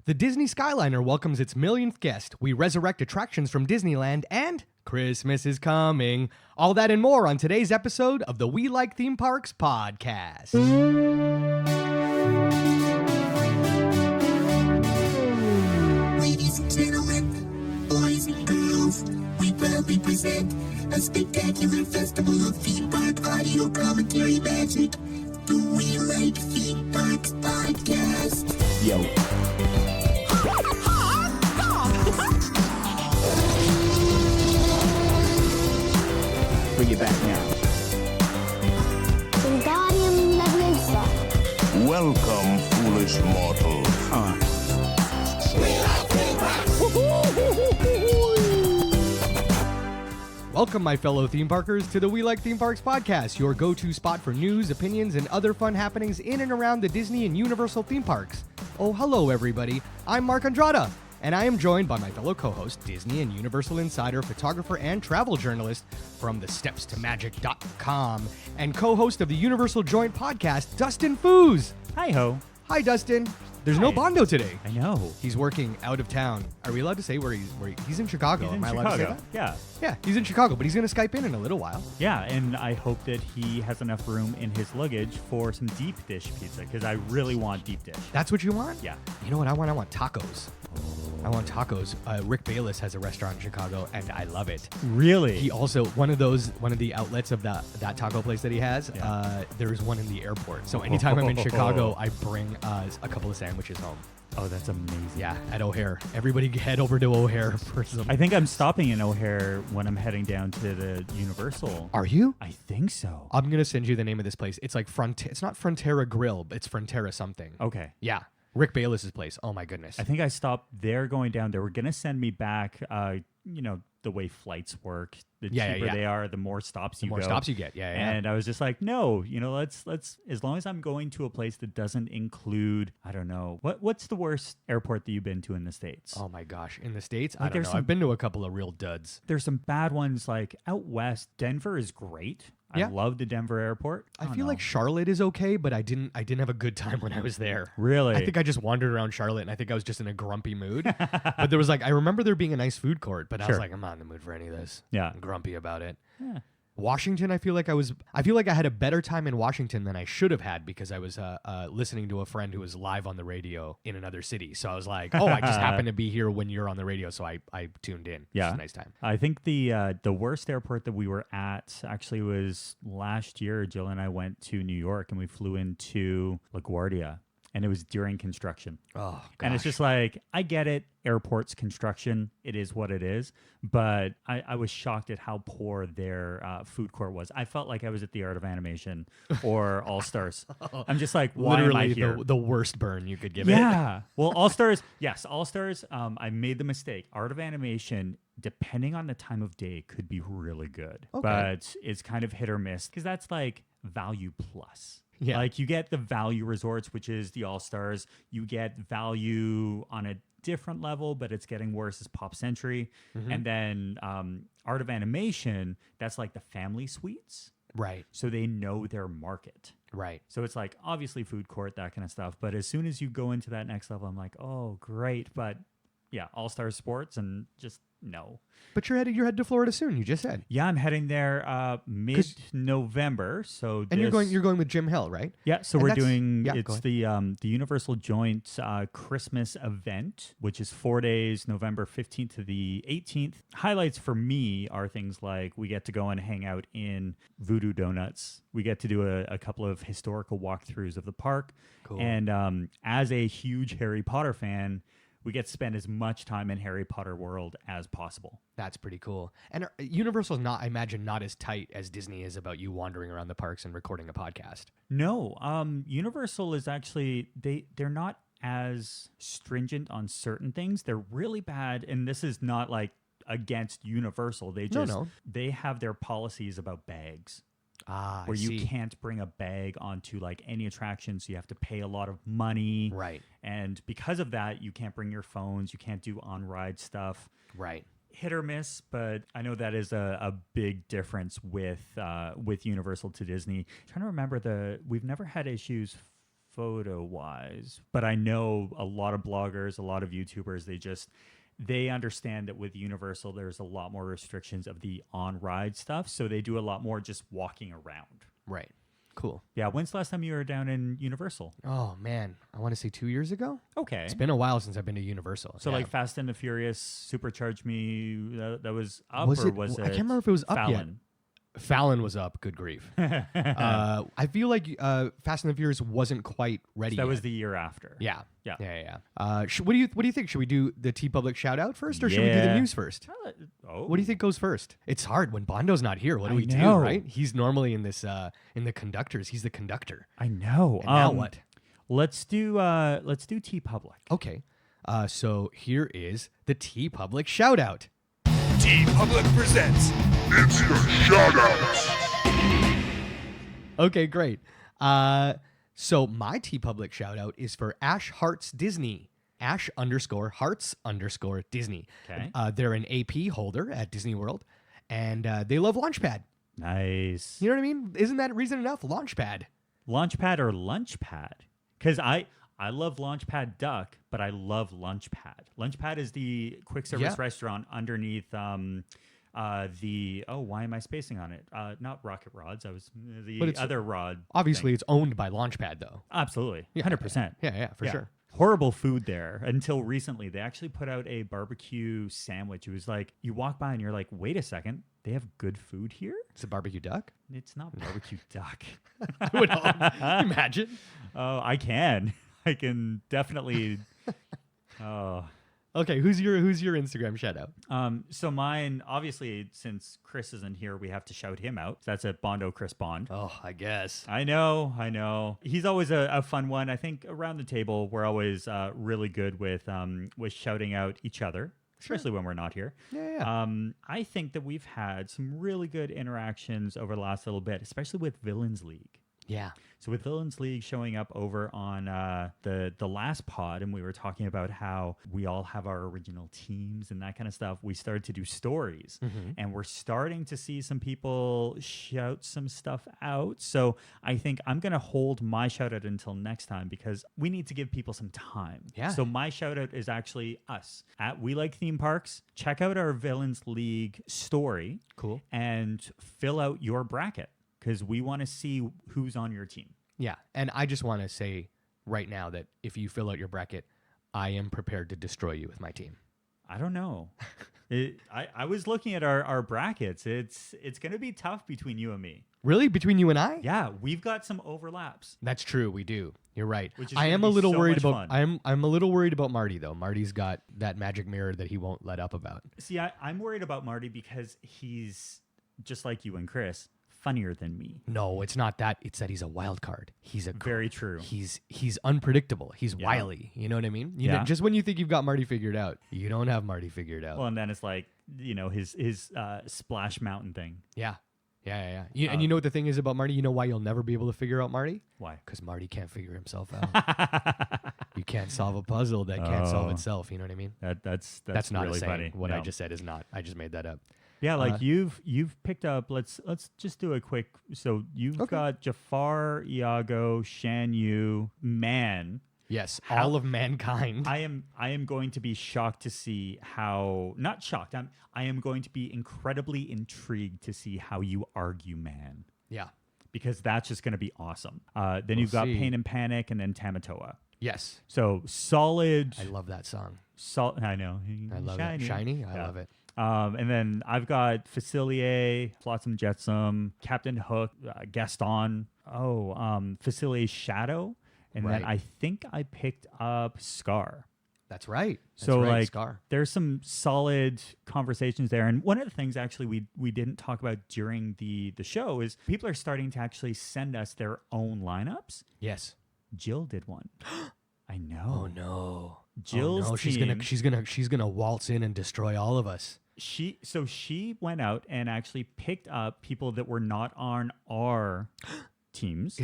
The Disney Skyliner welcomes its millionth guest. We resurrect attractions from Disneyland, and Christmas is coming. All that and more on today's episode of the We Like Theme Parks podcast. Ladies and gentlemen, boys and girls, we proudly present a spectacular festival of theme park audio commentary magic, the We Like Theme Parks podcast. Yo. Bring it back now. Wingardium Leviosa. Welcome, foolish mortals. Welcome, my fellow theme parkers, to the We Like Theme Parks podcast, your go-to spot for news, opinions, and other fun happenings in and around the Disney and Universal theme parks. Oh, hello, everybody. I'm Mark Andrada, and I am joined by my fellow co-host, Disney and Universal insider, photographer, and travel journalist from thestepstomagic.com, and co-host of the Universal Joint podcast, Dustin Foos. Hi-ho. Hi, Dustin. There's no Bondo today. I know. He's working out of town. Are we allowed to say where he's in Chicago? He's in Am I allowed to say Chicago. that? Yeah. Yeah, he's in Chicago, but he's going to Skype in a little while. Yeah, and I hope that he has enough room in his luggage for some deep dish pizza, because I really want deep dish. That's what you want? Yeah. You know what I want? I want tacos. I want tacos. Rick Bayless has a restaurant in Chicago, and I love it. Really? He also, one of the outlets of that taco place that he has, Yeah. there's one in the airport. So anytime I'm in Chicago, I bring a couple of sandwiches home. Oh, that's amazing. Yeah, at O'Hare. Everybody head over to O'Hare for some. I think I'm stopping in O'Hare when I'm heading down to the Universal. Are you? I think so. I'm going to send you the name of this place. It's like it's not Frontera Grill, but it's Frontera something. Okay. Yeah. Rick Bayless's place. Oh, my goodness. I think I stopped there going down. They were going to send me back, the way flights work. The cheaper they are, the more stops you go. The more stops you get, yeah. And I was just like, no, let's as long as I'm going to a place that doesn't include, I don't know, what's the worst airport that you've been to in the States? Oh my gosh, in the States, I Like, don't know. I've been to a couple of real duds. There's some bad ones, like out west. Denver is great. Yeah. I love the Denver airport. I feel like Charlotte is okay, but I didn't have a good time when I was there. Really? I think I just wandered around Charlotte, and I think I was just in a grumpy mood. But there was I remember there being a nice food court, but I was like, I'm not in the mood for any of this. Yeah. I'm grumpy about it. Yeah. Washington, I feel like I had a better time in Washington than I should have had, because I was listening to a friend who was live on the radio in another city. So I was like, oh, I just happened to be here when you're on the radio, so I tuned in. Yeah. It was a nice time. I think the worst airport that we were at actually was last year. Jill and I went to New York, and we flew into LaGuardia, and it was during construction. Oh, gosh. And it's just like, I get it. Airport's construction. It is what it is. But I was shocked at how poor their food court was. I felt like I was at the Art of Animation or All Stars. I'm just like, why am I here? The worst burn you could give it. Yeah. Well, All Stars, yes, All Stars. I made the mistake. Art of Animation, depending on the time of day, could be really good. Okay. But it's kind of hit or miss, because that's like value plus. Yeah. Like, you get the value resorts, which is the All Stars. You get value on a different level, but it's getting worse as Pop Century. Mm-hmm. And then Art of Animation, that's like the family suites. Right. So they know their market. Right. So it's like, obviously food court, that kind of stuff. But as soon as you go into that next level, I'm like, oh, great. But yeah, All-Star Sports, and just no. But you're headed to Florida soon, you just said. Yeah, I'm heading there mid-November. So And you're going with Jim Hill, right? Yeah, so And we're that's- doing, yeah, go it's ahead. the Universal Joint Christmas event, which is 4 days, November 15th to the 18th. Highlights for me are things like we get to go and hang out in Voodoo Donuts. We get to do a couple of historical walkthroughs of the park. Cool. And as a huge Harry Potter fan, we get to spend as much time in Harry Potter world as possible. That's pretty cool. And Universal's not, I imagine, not as tight as Disney is about you wandering around the parks and recording a podcast. No, Universal is actually, they're not as stringent on certain things. They're really bad, and this is not like against Universal. They have their policies about bags. Where you can't bring a bag onto like any attraction, so you have to pay a lot of money. Right. And because of that, you can't bring your phones, you can't do on-ride stuff. Right. Hit or miss, but I know that is a big difference with Universal to Disney. I'm trying to remember we've never had issues photo wise, but I know a lot of bloggers, a lot of YouTubers, they understand that with Universal, there's a lot more restrictions of the on-ride stuff. So they do a lot more just walking around. Right. Cool. Yeah. When's the last time you were down in Universal? Oh, man. I want to say 2 years ago. Okay. It's been a while since I've been to Universal. So Yeah. like Fast and the Furious, Supercharge Me, that was up, Was or it? was it? I can't remember if it was up yet. Fallon? Fallon was up. Good grief. I feel like Fast and the Furious wasn't quite ready. That yet. was the year after. Yeah. Yeah. Yeah. What do you think? Should we do the T Public shout out first, or should we do the Yeah. news first? Oh. What do you think goes first? It's hard when Bondo's not here. What do I we do, know. right? He's normally in this in the conductors. He's the conductor. I know. And now what? Let's do T Public. Okay. So here is the T Public shout out. T Public presents. It's your shoutouts. Okay, great. So my T Public shout out is for Ash Hearts Disney. Ash_Hearts_Disney. Okay. They're an AP holder at Disney World, and they love Launchpad. Nice. You know what I mean? Isn't that reason enough? Launchpad. Launchpad or Lunchpad? Because I love Launchpad Duck, but I love Lunchpad. Lunchpad is the quick service restaurant underneath why am I spacing on it? Not Rocket Rods. I was the other rod. Obviously, thing. it's owned by Launchpad, though. Absolutely. Yeah. 100%. Yeah, for sure. Horrible food there until recently. They actually put out a barbecue sandwich. It was like, you walk by and you're like, wait a second, they have good food here? It's a barbecue duck. It's not barbecue duck. I would imagine. Oh, I can definitely. Oh. Okay, who's your Instagram shout out? So mine, obviously, since Chris isn't here, we have to shout him out. That's at Bondo Chris Bond. Oh, I guess. I know. He's always a fun one. I think around the table, we're always really good with shouting out each other, especially when we're not here. Yeah. I think that we've had some really good interactions over the last little bit, especially with Villains League. Yeah. So with Villains League showing up over on the last pod, and we were talking about how we all have our original teams and that kind of stuff, we started to do stories. And we're starting to see some people shout some stuff out. So I think I'm going to hold my shout out until next time because we need to give people some time. Yeah. So my shout out is actually us at We Like Theme Parks. Check out our Villains League story. Cool. And fill out your bracket, because we want to see who's on your team. Yeah, and I just want to say right now that if you fill out your bracket, I am prepared to destroy you with my team. I don't know. I was looking at our brackets. It's going to be tough between you and me. Really? Between you and I? Yeah, we've got some overlaps. That's true. We do. You're right. Which is I am gonna a be little so worried much about. fun. I'm a little worried about Marty though. Marty's got that magic mirror that he won't let up about. See, I'm worried about Marty because he's just like you and Chris, funnier than me. No, it's not that. It's that he's a wild card. He's a Very true. He's unpredictable. He's wily. You know what I mean? You know, just when you think you've got Marty figured out, you don't have Marty figured out. Well, and then it's like, his Splash Mountain thing. Yeah. And you know what the thing is about Marty? You know why you'll never be able to figure out Marty? Why? Because Marty can't figure himself out. You can't solve a puzzle that can't solve itself. You know what I mean? That's not really a saying. funny. What No. I just said is not. I just made that up. Yeah, like you've picked up. Let's just do a quick. So you've got Jafar, Iago, Shan Yu, Man. Yes, all of mankind. I am going to be shocked to see how. Not shocked. I am going to be incredibly intrigued to see how you argue Man. Yeah. Because that's just going to be awesome. Then you've got see. Pain and Panic, and then Tamatoa. Yes. So solid. I love that song. I know. I love it. Shiny. I love it. And then I've got Facilier, Flotsam Jetsam, Captain Hook, Gaston. Facilier Shadow. And then I think I picked up Scar. That's right. So like Scar. there's some solid conversations there. And one of the things actually we didn't talk about during the show is people are starting to actually send us their own lineups. Yes. Jill did one. I know. Oh no. Jill's team. team. She's gonna waltz in and destroy all of us. She went out and actually picked up people that were not on our teams.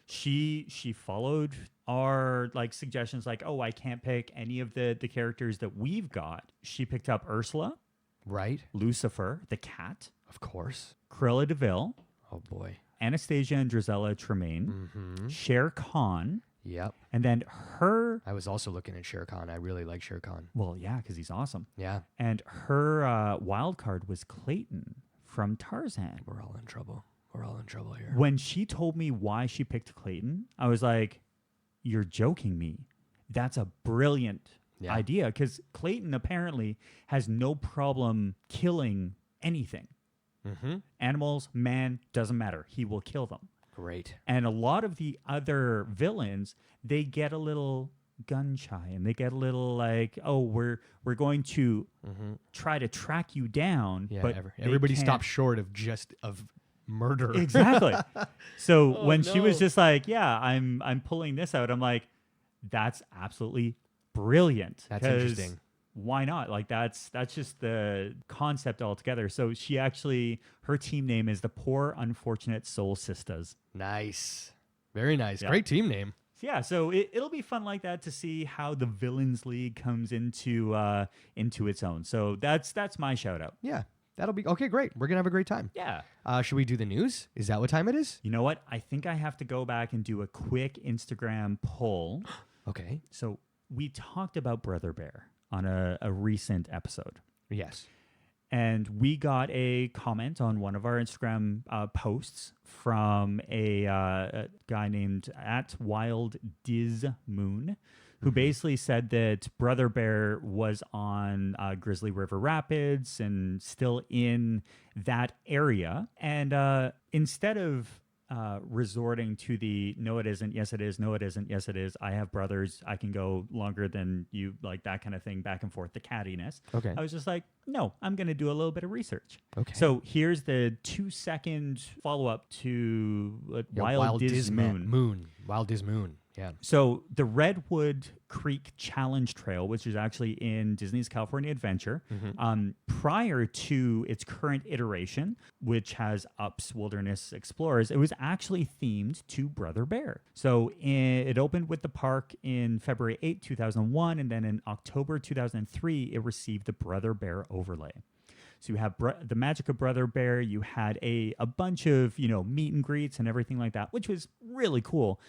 She followed our suggestions I can't pick any of the characters that we've got. She picked up Ursula, Right? Lucifer, the cat, Of course. Cruella de Vil, Oh boy. Anastasia and Drizella Tremaine, Shere Khan, Yep. And then her, I was also looking at Shere Khan. I really like Shere Khan. well, yeah, because he's awesome. Yeah. And her wild card was Clayton from Tarzan. We're all in trouble. We're all in trouble here. When she told me why she picked Clayton, I was like, you're joking me. That's a brilliant idea, because Clayton apparently has no problem killing anything. Mm-hmm. Animals, man, doesn't matter. He will kill them. Great. And a lot of the other villains, they get a little gun shy and they get a little like, oh, we're going to try to track you down. Yeah, but everybody can't. stops short of murder. Exactly. So Oh, when she was no. just like, yeah, I'm pulling this out, I'm like, that's absolutely brilliant. That's 'cause interesting. Why not? Like that's just the concept altogether. So she actually, her team name is the Poor Unfortunate Soul Sisters. Nice. Very nice. Yeah. Great team name. Yeah, so it'll be fun like that to see how the Villains League comes into its own. So that's my shout out. Yeah. That'll be okay. Great. We're gonna have a great time. Yeah. Should we do the news? Is that what time it is? You know what? I think I have to go back and do a quick Instagram poll. Okay. So we talked about Brother Bear on a recent episode. Yes. And we got a comment on one of our Instagram posts from a guy named @WildDizMoon, who basically said that Brother Bear was on Grizzly River Rapids and still in that area. And instead of resorting to the no it isn't, yes it is, no it isn't, yes it is, I have brothers, I can go longer than you, like that kind of thing, back and forth, the cattiness. Okay. I was just like, no, I'm going to do a little bit of research. Okay. So here's the 2-second follow-up to Wild Diz Moon. Wild Diz Moon. Yeah. So the Redwood Creek Challenge Trail, which is actually in Disney's California Adventure, prior to its current iteration, which has Up's Wilderness Explorers, it was actually themed to Brother Bear. So it opened with the park in February 8, 2001, and then in October 2003, it received the Brother Bear overlay. So you have the magic of Brother Bear. You had a bunch of, meet and greets and everything like that, which was really cool.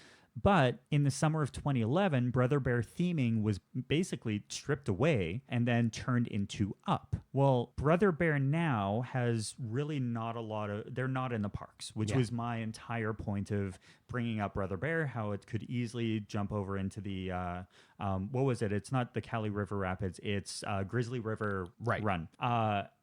But in the summer of 2011, Brother Bear theming was basically stripped away and then turned into Up. Well, Brother Bear now has really not a lot of, they're not in the parks, which was my entire point of bringing up Brother Bear, how it could easily jump over into the, what was it? It's not the Cali River Rapids, it's Grizzly River Run.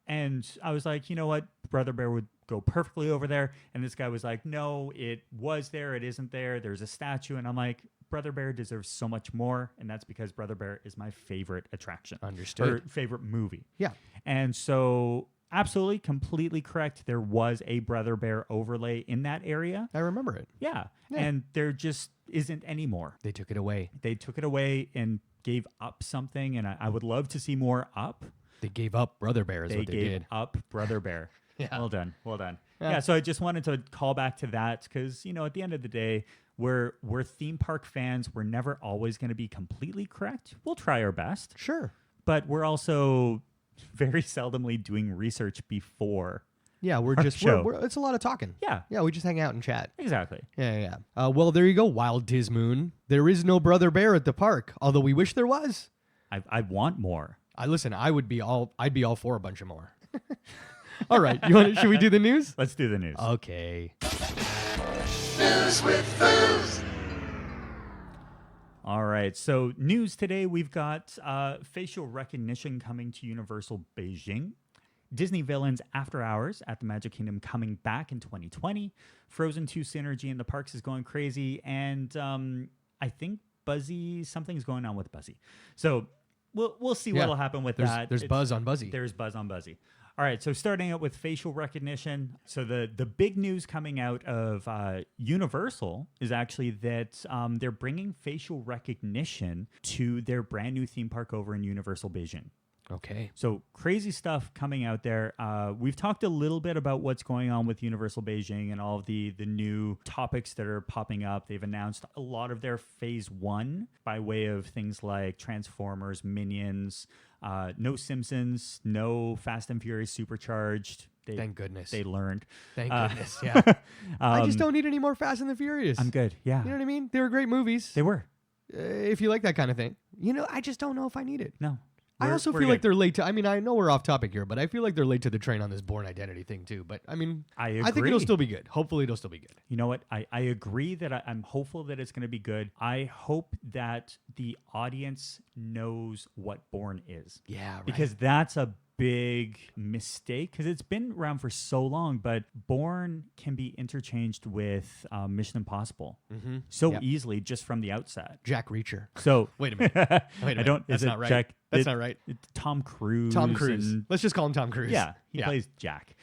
And I was like, you know what? Brother Bear would go perfectly over there. And this guy was like, no, it was there. It isn't there. There's a statue. And I'm like, Brother Bear deserves so much more. And that's because Brother Bear is my favorite attraction. Understood. Or favorite movie. Yeah. And so absolutely, completely correct. There was a Brother Bear overlay in that area. I remember it. Yeah. And there just isn't anymore. They took it away. They took it away and gave Up something. And I would love to see more Up. They gave up Brother Bear is what they gave did. Up Brother Bear. Yeah. Well done. Yeah. Yeah, so I just wanted to call back to that because, at the end of the day, we're theme park fans. We're never always going to be completely correct. We'll try our best. Sure. But we're also very seldomly doing research before. Yeah, we're our just, show. it's a lot of talking. Yeah. Yeah, we just hang out and chat. Exactly. Yeah. Well, there you go, Wild Diz Moon. There is no Brother Bear at the park, although we wish there was. I want more. Listen, I'd be all for a bunch of more. All right, should we do the news? Let's do the news. Okay. News with Foos. All right. So news today, we've got facial recognition coming to Universal Beijing. Disney Villains After Hours at the Magic Kingdom coming back in 2020. Frozen 2 synergy in the parks is going crazy. And I think something's going on with Buzzy. So we'll see what'll happen with that. There's buzz on Buzzy. There's buzz on Buzzy. All right, so starting out with facial recognition. So the big news coming out of Universal is actually that they're bringing facial recognition to their brand new theme park over in Universal Beijing. Okay. So crazy stuff coming out there. We've talked a little bit about what's going on with Universal Beijing and all of the new topics that are popping up. They've announced a lot of their phase 1 by way of things like Transformers, Minions, no Simpsons, no Fast and Furious Supercharged, Thank goodness. They learned. Thank goodness. Yeah. I just don't need any more Fast and the Furious. I'm good. Yeah. You know what I mean? They were great movies. They were. If you like that kind of thing. I just don't know if I need it. No. I also feel like they're late to. I mean, I know we're off topic here, but I feel like they're late to the train on this Bourne Identity thing too. But I mean, I agree. I think it'll still be good. Hopefully, it'll still be good. You know what? I agree that I'm hopeful that it's going to be good. I hope that the audience knows what Bourne is. Yeah, right. Because that's a big mistake because it's been around for so long, but Bourne can be interchanged with Mission Impossible so easily just from the outset. Jack Reacher. So wait a minute. Wait a minute. I don't. That's is not it right. Jack? That's not right. Tom Cruise. Tom Cruise. and- Let's just call him Tom Cruise. Yeah, he plays Jack.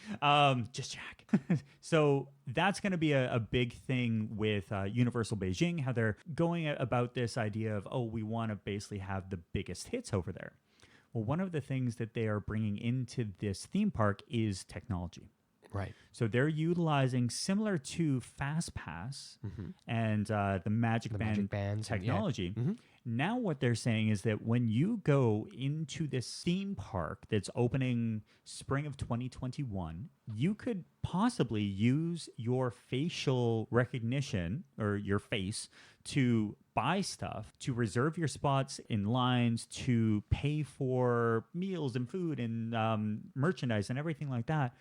Just Jack. So that's going to be a big thing with Universal Beijing, how they're going about this idea of, we want to basically have the biggest hits over there. Well, one of the things that they are bringing into this theme park is technology. Right. So they're utilizing similar to FastPass and the Magic Band technology. Now what they're saying is that when you go into this theme park that's opening spring of 2021, you could possibly use your facial recognition or your face to buy stuff, to reserve your spots in lines, to pay for meals and food and merchandise and everything like that.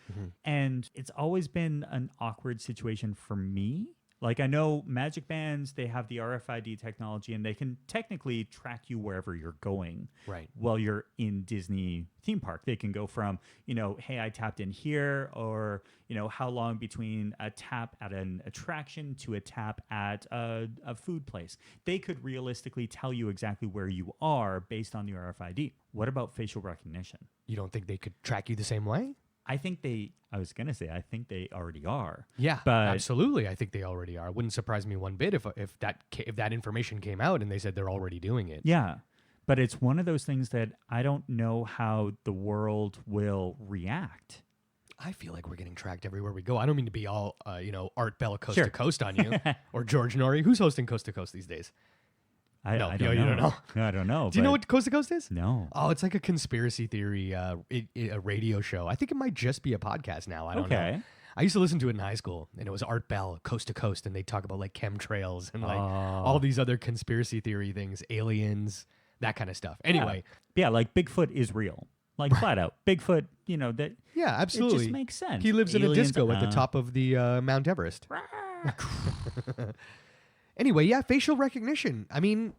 And it's always been an awkward situation for me. Like I know Magic Bands, they have the RFID technology and they can technically track you wherever you're going. Right. While you're in Disney theme park. They can go from, hey, I tapped in here, or, how long between a tap at an attraction to a tap at a food place. They could realistically tell you exactly where you are based on your RFID. What about facial recognition? You don't think they could track you the same way? I think they already are. Yeah, but absolutely. I think they already are. It wouldn't surprise me one bit if that information came out and they said they're already doing it. Yeah, but it's one of those things that I don't know how the world will react. I feel like we're getting tracked everywhere we go. I don't mean to be all, Art Bell Coast to Coast on you or George Norrie. Who's hosting Coast to Coast these days? I don't know. You don't know? No, I don't know. Do you know what Coast to Coast is? No. Oh, it's like a conspiracy theory, a radio show. I think it might just be a podcast now. I don't know. I used to listen to it in high school, and it was Art Bell, Coast to Coast, and they talk about like chemtrails and like all these other conspiracy theory things, aliens, that kind of stuff. Anyway. Yeah, like Bigfoot is real. Like flat out. Bigfoot, that. Yeah, absolutely. It just makes sense. He lives in a disco at the top of the Mount Everest. Anyway, yeah, facial recognition. I mean,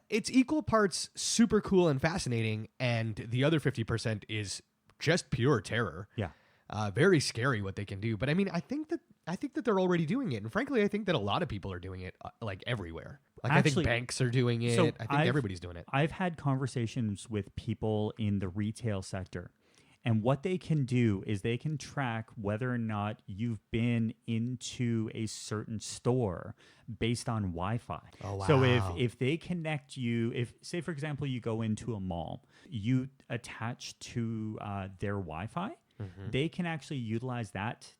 it's equal parts super cool and fascinating, and the other 50% is just pure terror. Yeah. Very scary what they can do. But I mean, I think that they're already doing it, and frankly, I think that a lot of people are doing it like everywhere. Like actually, I think banks are doing it. I think everybody's doing it. I've had conversations with people in the retail sector. And what they can do is they can track whether or not you've been into a certain store based on Wi-Fi. Oh, wow. So if they connect you, if say for example you go into a mall, you attach to their Wi-Fi, they can actually utilize that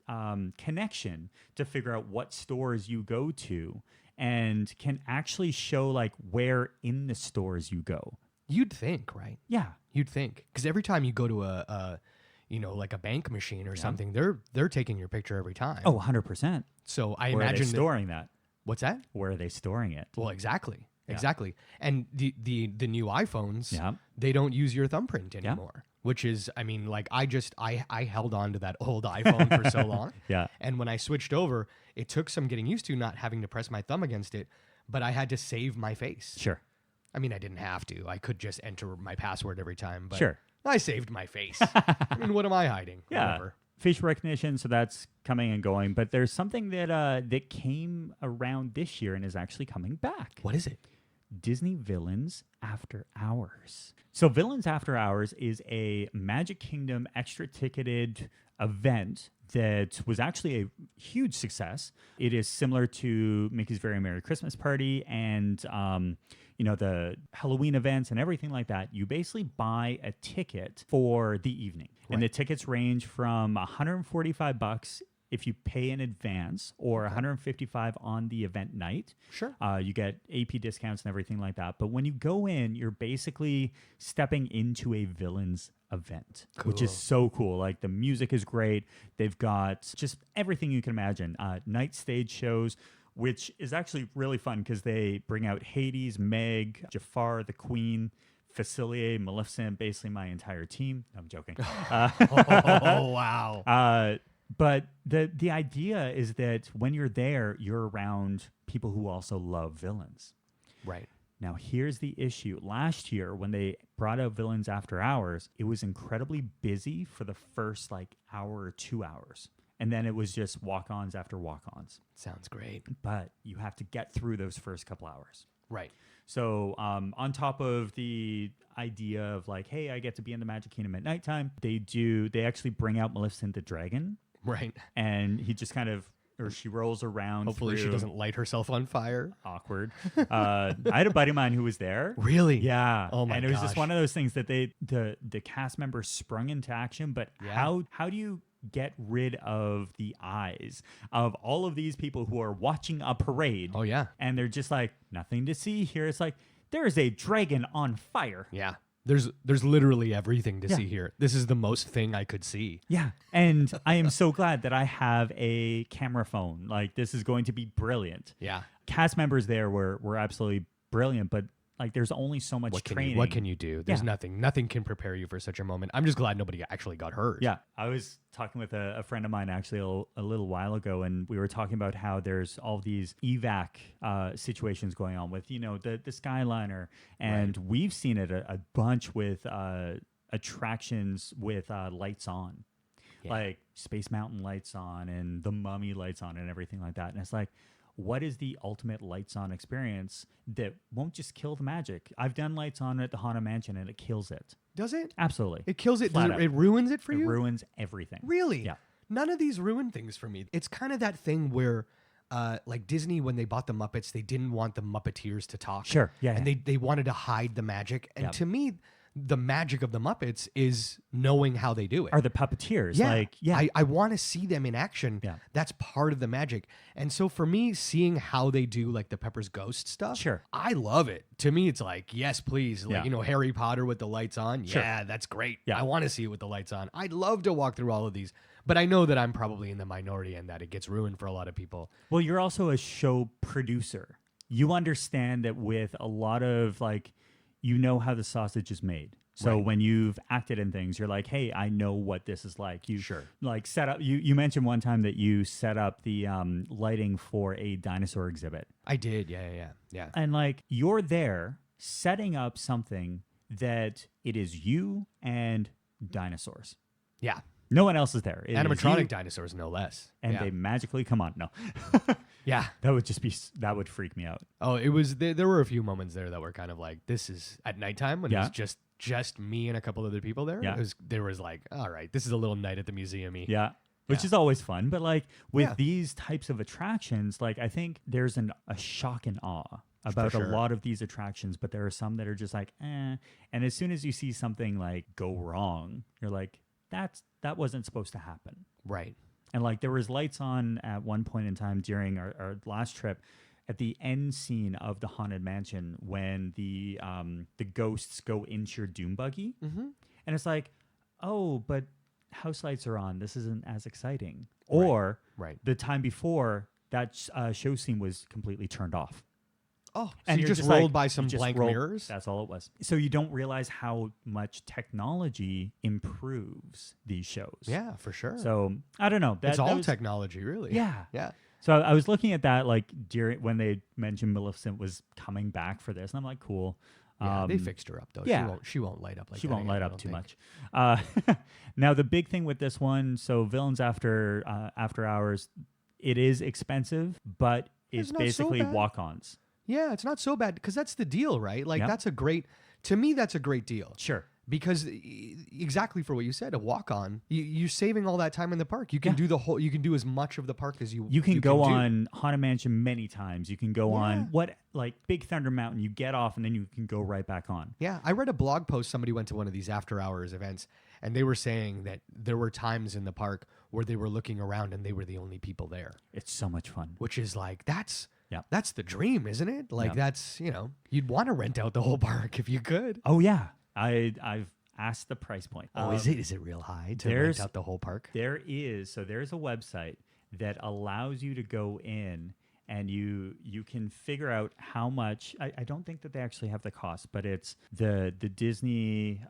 connection to figure out what stores you go to and can actually show like where in the stores you go. You'd think, right? Yeah. You'd think. Because every time you go to like a bank machine or something, they're taking your picture every time. Oh, 100%. So I Where imagine are they storing that? What's that? Where are they storing it? Well, exactly. Yeah. Exactly. And the new iPhones, they don't use your thumbprint anymore. Which is, I mean, like I held on to that old iPhone for so long. Yeah. And when I switched over, it took some getting used to not having to press my thumb against it, but I had to save my face. Sure. I mean, I didn't have to. I could just enter my password every time, but sure. I saved my face. I mean, what am I hiding? Yeah. Whatever. Facial recognition, so that's coming and going. But there's something that came around this year and is actually coming back. What is it? Disney Villains After Hours. So Villains After Hours is a Magic Kingdom extra ticketed event that was actually a huge success. It is similar to Mickey's Very Merry Christmas Party and the Halloween events and everything like that. You basically buy a ticket for the evening. Right. And the tickets range from $145 if you pay in advance or $155 on the event night. Sure. You get AP discounts and everything like that. But when you go in, you're basically stepping into a villains event, which is so cool. Like the music is great. They've got just everything you can imagine. Night stage shows, which is actually really fun because they bring out Hades, Meg, Jafar, the Queen, Facilier, Maleficent, basically my entire team. I'm joking. Oh, wow. But the idea is that when you're there, you're around people who also love villains. Right. Now, here's the issue. Last year, when they brought out Villains After Hours, it was incredibly busy for the first like hour or 2 hours. And then it was just walk-ons after walk-ons. Sounds great. But you have to get through those first couple hours. Right. So on top of the idea of like, hey, I get to be in the Magic Kingdom at nighttime, they actually bring out Maleficent the Dragon. Right. And he just kind of, or she rolls around. Hopefully she through. doesn't light herself on fire. Awkward. I had a buddy of mine who was there. Really? Yeah. Oh my And it was just gosh. one of those things that the cast members sprung into action. But how do you get rid of the eyes of all of these people who are watching a parade? Oh, yeah. And they're just like, nothing to see here. It's like, there is a dragon on fire. Yeah. There's literally everything to Yeah. see here. This is the most thing I could see. Yeah. And I am so glad that I have a camera phone. Like, this is going to be brilliant. Yeah. Cast members there were absolutely brilliant, but like there's only so much training. What can you do? There's Yeah. nothing can prepare you for such a moment. I'm just glad nobody actually got hurt. Yeah. I was talking with a friend of mine actually a little while ago, and we were talking about how there's all these evac situations going on with, the Skyliner. And we've seen it a bunch with attractions with lights on. Yeah. Like Space Mountain lights on and the Mummy lights on and everything like that. And it's like, what is the ultimate lights on experience that won't just kill the magic? I've done lights on at the Haunted Mansion and it kills it. Does it? Absolutely. It kills it. Flat out. It ruins it for It you? ruins everything. Really? Yeah. None of these ruin things for me. It's kind of that thing where like Disney, when they bought the Muppets, they didn't want the Muppeteers to talk. Sure. Yeah. And they wanted to hide the magic. And Yeah. to me, the magic of the Muppets is knowing how they do it. Are the puppeteers. Yeah. Like, yeah. I want to see them in action. Yeah. That's part of the magic. And so for me, seeing how they do like the Pepper's Ghost stuff, Sure. I love it. To me, it's like, yes, please. Like, Yeah. Harry Potter with the lights on. Sure. Yeah, that's great. Yeah. I want to see it with the lights on. I'd love to walk through all of these. But I know that I'm probably in the minority and that it gets ruined for a lot of people. Well, you're also a show producer. You understand that with a lot of like, how the sausage is made. So Right. when you've acted in things, you're like, hey, I know what this is like. You Sure. like set up. You mentioned one time that you set up the lighting for a dinosaur exhibit, I did. Yeah. and like you're there setting up something that it is you and dinosaurs. Yeah. No one else is there. It is Animatronic you, dinosaurs, no less. and yeah. they magically come on. No, Yeah. that would freak me out. Oh, it was there were a few moments there that were kind of like, this is at nighttime when it Yeah. was just me and a couple other people there. Yeah. There was like, all right, this is a little night at the museum-y. Yeah. Which Yeah. is always fun. But like with Yeah. these types of attractions, like I think there's a shock and awe about sure. a lot of these attractions, but there are some that are just like, eh. And as soon as you see something like go wrong, you're like, that wasn't supposed to happen. Right. And like there was lights on at one point in time during our last trip at the end scene of the Haunted Mansion when the ghosts go into your doom buggy. Mm-hmm. And it's like, oh, but house lights are on. This isn't as exciting. Right. Or Right. the time before that show scene was completely turned off. Oh, so And you you're just like- rolled by you some just blank rolled- mirrors? That's all it was. So you don't realize how much technology improves these shows. Yeah, for sure. So I don't know. it's that all was- technology, really. Yeah. Yeah. So I was looking at that like when they mentioned Maleficent was coming back for this, and I'm like, cool. Yeah, they fixed her up though. yeah. She won't light up like She that won't again, light I up don't too think. much. Now the big thing with this one, so Villains After Hours, it is expensive, but it's not so basically bad. walk-ons. Yeah, it's not so bad because that's the deal, right? Like Yeah. to me, that's a great deal. Sure. Because exactly for what you said, a walk-on, you're saving all that time in the park. You can do you can do as much of the park as you can go on Haunted Mansion many times. You can go on like Big Thunder Mountain. You get off and then you can go right back on. Yeah, I read a blog post. Somebody went to one of these after-hours events, and they were saying that there were times in the park where they were looking around and they were the only people there. It's so much fun. Which is like, that's the dream, isn't it? Like that's, you'd want to rent out the whole park if you could. Oh, yeah. I've asked the price point. Oh, is it real high to rent out the whole park? There's a website that allows you to go in and you can figure out how much. I don't think that they actually have the cost, but it's the Disney.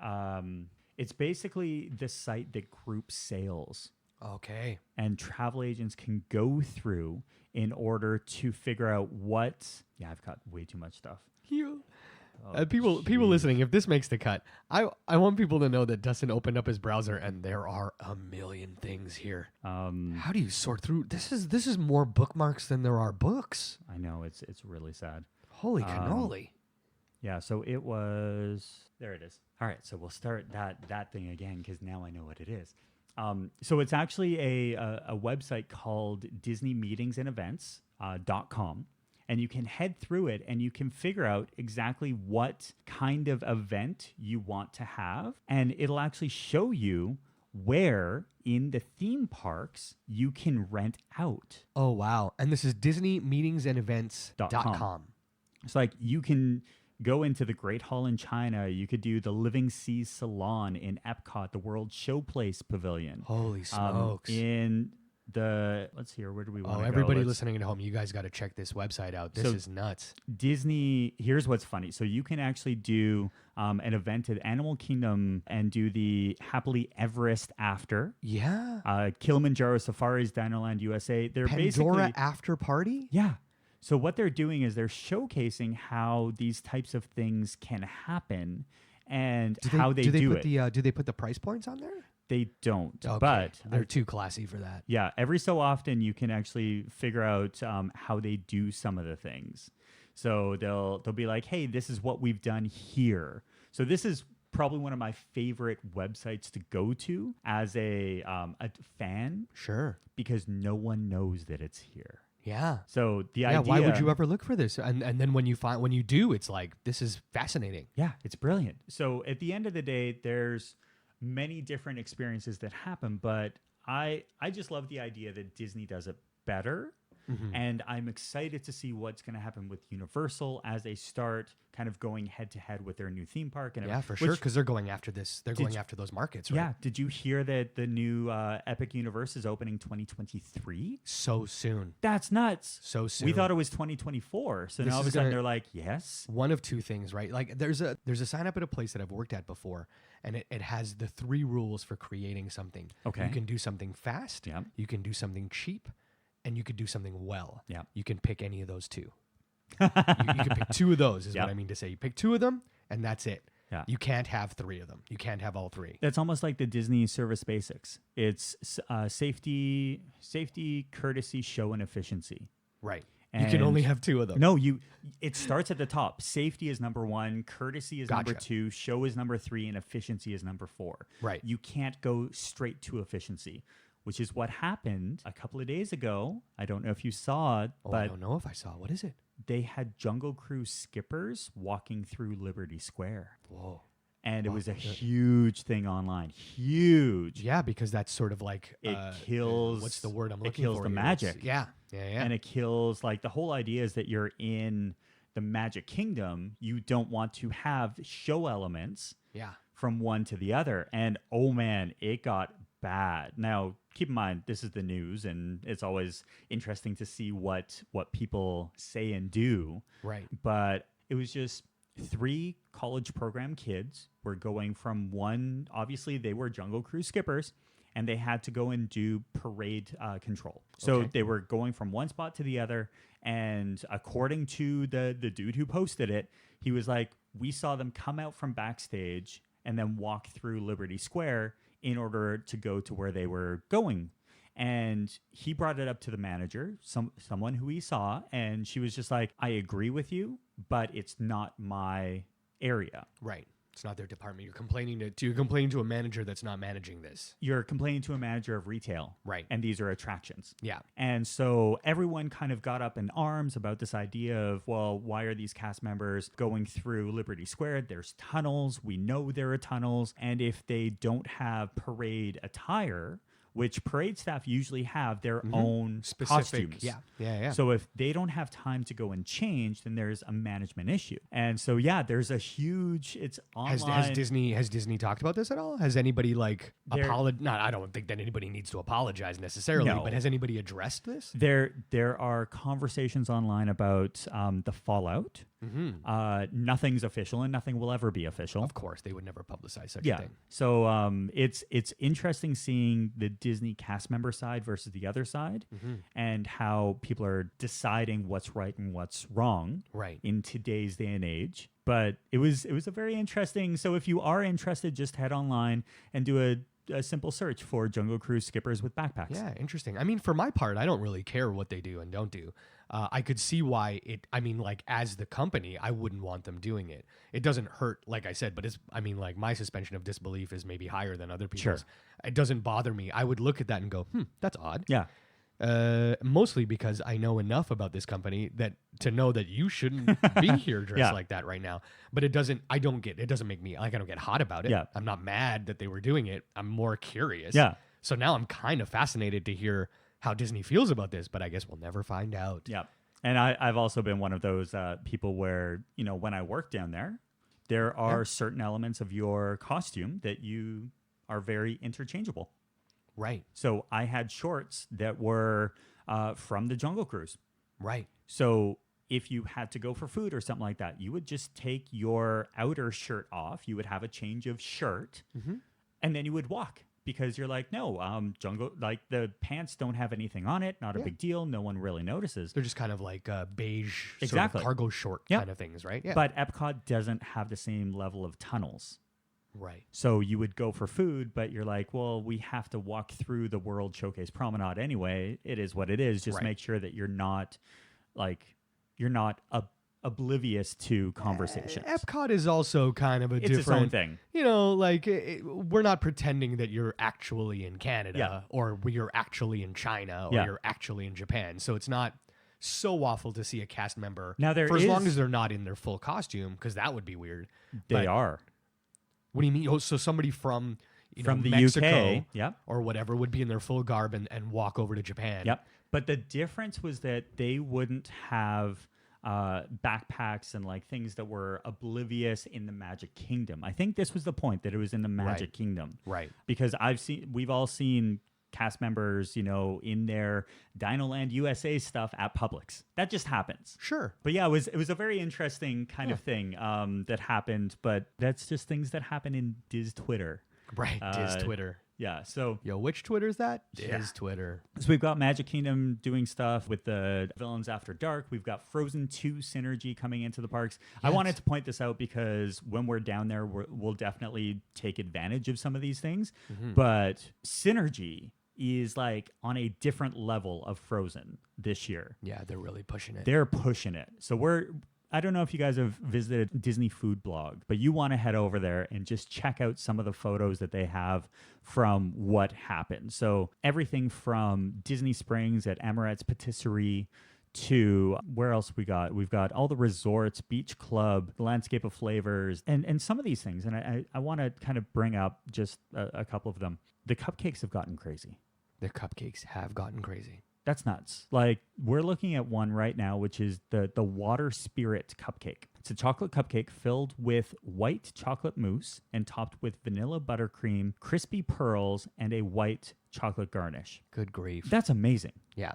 It's basically the site that groups sales. Okay. And travel agents can go through in order to figure out what. Yeah, I've got way too much stuff. People listening, if this makes the cut, I want people to know that Dustin opened up his browser and there are a million things here. How do you sort through? This is more bookmarks than there are books. I know, it's really sad. Holy cannoli. Yeah, so it was, there it is. All right, so we'll start that thing again because now I know what it is. So it's actually a website called DisneyMeetingsAndEvents.com. And you can head through it and you can figure out exactly what kind of event you want to have. And it'll actually show you where in the theme parks you can rent out. Oh, wow. And this is DisneyMeetingsAndEvents.com. It's like you can go into the Great Hall in China. You could do the Living Seas Salon in Epcot, the World Showplace Pavilion. Holy smokes. Let's see here, where do we want to go? Everybody listening at home, you guys got to check this website out. This is nuts. Disney, here's what's funny. So you can actually do an event at Animal Kingdom and do the Happily Everest After. Yeah. Kilimanjaro Safaris, Dinoland USA. They're Pandora basically After Party? Yeah. So what they're doing is they're showcasing how these types of things can happen and how they do it. Do they put the price points on there? They don't, okay. But they're too classy for that. Yeah, every so often you can actually figure out how they do some of the things. So they'll be like, "Hey, this is what we've done here." So this is probably one of my favorite websites to go to as a fan. Sure, because no one knows that it's here. Yeah. So the idea. Why would you ever look for this? And then when you do, it's like, this is fascinating. Yeah, it's brilliant. So at the end of the day, there's many different experiences that happen, but I just love the idea that Disney does it better. Mm-hmm. And I'm excited to see what's going to happen with Universal as they start kind of going head to head with their new theme park. And yeah, for sure, because they're going after this. They're going after those markets, right? Yeah. Did you hear that the new Epic Universe is opening 2023? So soon. That's nuts. So soon. We thought it was 2024. So now all of a sudden they're like, yes. One of two things, right? Like there's a sign up at a place that I've worked at before, and it has the 3 rules for creating something. Okay. You can do something fast. Yeah. You can do something cheap. And you could do something well. Yeah. You can pick any of those 2. you can pick 2 of those is what I mean to say. You pick 2 of them and that's it. Yeah. You can't have 3 of them. You can't have all 3. That's almost like the Disney service basics. It's safety, courtesy, show, and efficiency. Right. And you can only have 2 of them. No, it starts at the top. Safety is number 1, courtesy is number 2, show is number 3, and efficiency is number 4. Right. You can't go straight to efficiency, which is what happened a couple of days ago. I don't know if you saw it, but I don't know if I saw. What is it? They had Jungle Cruise skippers walking through Liberty Square. Whoa. And it was a huge thing online. Huge. Yeah, because that's sort of like it kills. What's the word I'm looking for? It kills the magic. Yeah. And it kills, like, the whole idea is that you're in the Magic Kingdom. You don't want to have show elements. Yeah. From one to the other. And oh man, it got bad. Now, keep in mind, this is the news, and it's always interesting to see what people say and do. Right. But it was just 3 college program kids were going from one. Obviously, they were Jungle Cruise skippers, and they had to go and do parade control. So they were going from one spot to the other. And according to the dude who posted it, he was like, "We saw them come out from backstage and then walk through Liberty Square in order to go to where they were going." And he brought it up to the manager, someone who he saw, and she was just like, "I agree with you, but it's not my area." Right. It's not their department. You're complaining to a manager that's not managing this. You're complaining to a manager of retail. Right. And these are attractions. Yeah. And so everyone kind of got up in arms about this idea of, well, why are these cast members going through Liberty Square? There's tunnels. We know there are tunnels. And if they don't have parade attire, which parade staff usually have their own specific costumes. Yeah. So if they don't have time to go and change, then there's a management issue. And so there's a huge. It's online. Has Disney talked about this at all? Has anybody apologized? Not. I don't think that anybody needs to apologize necessarily. No. But has anybody addressed this? There are conversations online about the fallout. Nothing's official, and nothing will ever be official. Of course, they would never publicize such a thing. So it's interesting seeing the Disney cast member side versus the other side, and how people are deciding what's right and what's wrong in today's day and age. But it was a very interesting. So if you are interested, just head online and do a simple search for Jungle Cruise skippers with backpacks. Yeah, interesting. I mean, for my part, I don't really care what they do and don't do. I could see why as the company, I wouldn't want them doing it. It doesn't hurt, like I said, but my suspension of disbelief is maybe higher than other people's. Sure. It doesn't bother me. I would look at that and go, that's odd. Yeah. Mostly because I know enough about this company to know that you shouldn't be here dressed like that right now. But it doesn't make me, I don't get hot about it. Yeah. I'm not mad that they were doing it. I'm more curious. Yeah. So now I'm kind of fascinated to hear how Disney feels about this, but I guess we'll never find out. Yeah. And I've also been one of those people where, when I work down there are certain elements of your costume that you are very interchangeable. Right. So I had shorts that were from the Jungle Cruise. Right. So if you had to go for food or something like that, you would just take your outer shirt off. You would have a change of shirt, and then you would walk. Because you're like, no, jungle, the pants don't have anything on it. Not a big deal. No one really notices. They're just kind of like beige Exactly. sort of cargo short kind of things, right? Yeah. But Epcot doesn't have the same level of tunnels. Right. So you would go for food, but you're like, well, we have to walk through the World Showcase Promenade anyway. It is what it is. Just make sure that you're not oblivious to conversations. Epcot is also kind of It's its own thing. We're not pretending that you're actually in Canada or you're actually in China or you're actually in Japan. So it's not so awful to see a cast member now for as long as they're not in their full costume, because that would be weird. They are. What do you mean? Oh, so somebody from the Mexico UK, or whatever would be in their full garb and walk over to Japan. Yep. But the difference was that they wouldn't have backpacks and things that were oblivious in the Magic Kingdom. I think this was the point, that it was in the Magic Kingdom. Right. Because we've all seen cast members, in their Dinoland USA stuff at Publix. That just happens. Sure. But yeah, it was a very interesting kind of thing that happened, but that's just things that happen in Diz Twitter. Right. Diz Twitter. Yeah, so... Yo, which Twitter's that? Diz Twitter. So we've got Magic Kingdom doing stuff with the Villains After Dark. We've got Frozen 2 synergy coming into the parks. Yes. I wanted to point this out because when we're down there, we'll definitely take advantage of some of these things. But synergy is on a different level of Frozen this year. Yeah, they're really pushing it. They're pushing it. So I don't know if you guys have visited Disney Food Blog, but you want to head over there and just check out some of the photos that they have from what happened. So everything from Disney Springs at Emirates Patisserie to where else we've got all the resorts, Beach Club, the Landscape of Flavors, and some of these things. And I want to kind of bring up just a couple of them. The cupcakes have gotten crazy. The cupcakes have gotten crazy. That's nuts. We're looking at one right now, which is the Water Spirit cupcake. It's a chocolate cupcake filled with white chocolate mousse and topped with vanilla buttercream, crispy pearls, and a white chocolate garnish. Good grief. That's amazing. Yeah.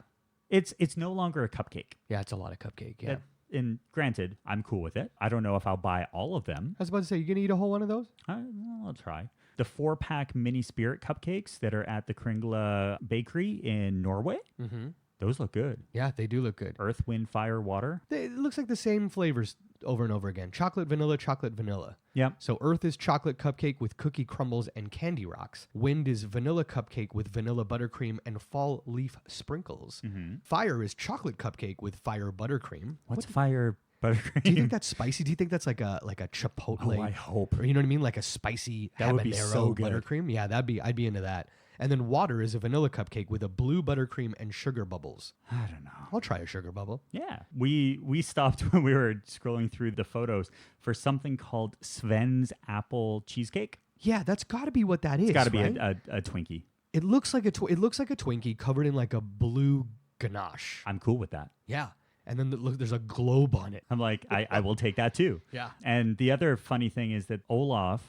It's no longer a cupcake. Yeah, it's a lot of cupcake. Yeah. And granted, I'm cool with it. I don't know if I'll buy all of them. I was about to say, you going to eat a whole one of those? I'll try. The 4-pack mini spirit cupcakes that are at the Kringla Bakery in Norway. Mm-hmm. Those look good. Yeah, they do look good. Earth, Wind, Fire, Water. It looks like the same flavors over and over again. Chocolate, vanilla. Yeah. So Earth is chocolate cupcake with cookie crumbles and candy rocks. Wind is vanilla cupcake with vanilla buttercream and fall leaf sprinkles. Mm-hmm. Fire is chocolate cupcake with fire buttercream. What's fire buttercream. Do you think that's spicy? Do you think that's like a chipotle? Oh, I hope. Or, you know what I mean? Like a spicy That would be habanero so good. buttercream. Yeah, I'd be into that. And then water is a vanilla cupcake with a blue buttercream and sugar bubbles. I don't know. I'll try a sugar bubble. Yeah. We stopped when we were scrolling through the photos for something called Sven's apple cheesecake. Yeah, that's got to be what that is. It's got to be right? a Twinkie. It looks like a Twinkie covered in like a blue ganache. I'm cool with that. Yeah. And then look, there's a globe on it. I'm like, I will take that too. Yeah. And the other funny thing is that Olaf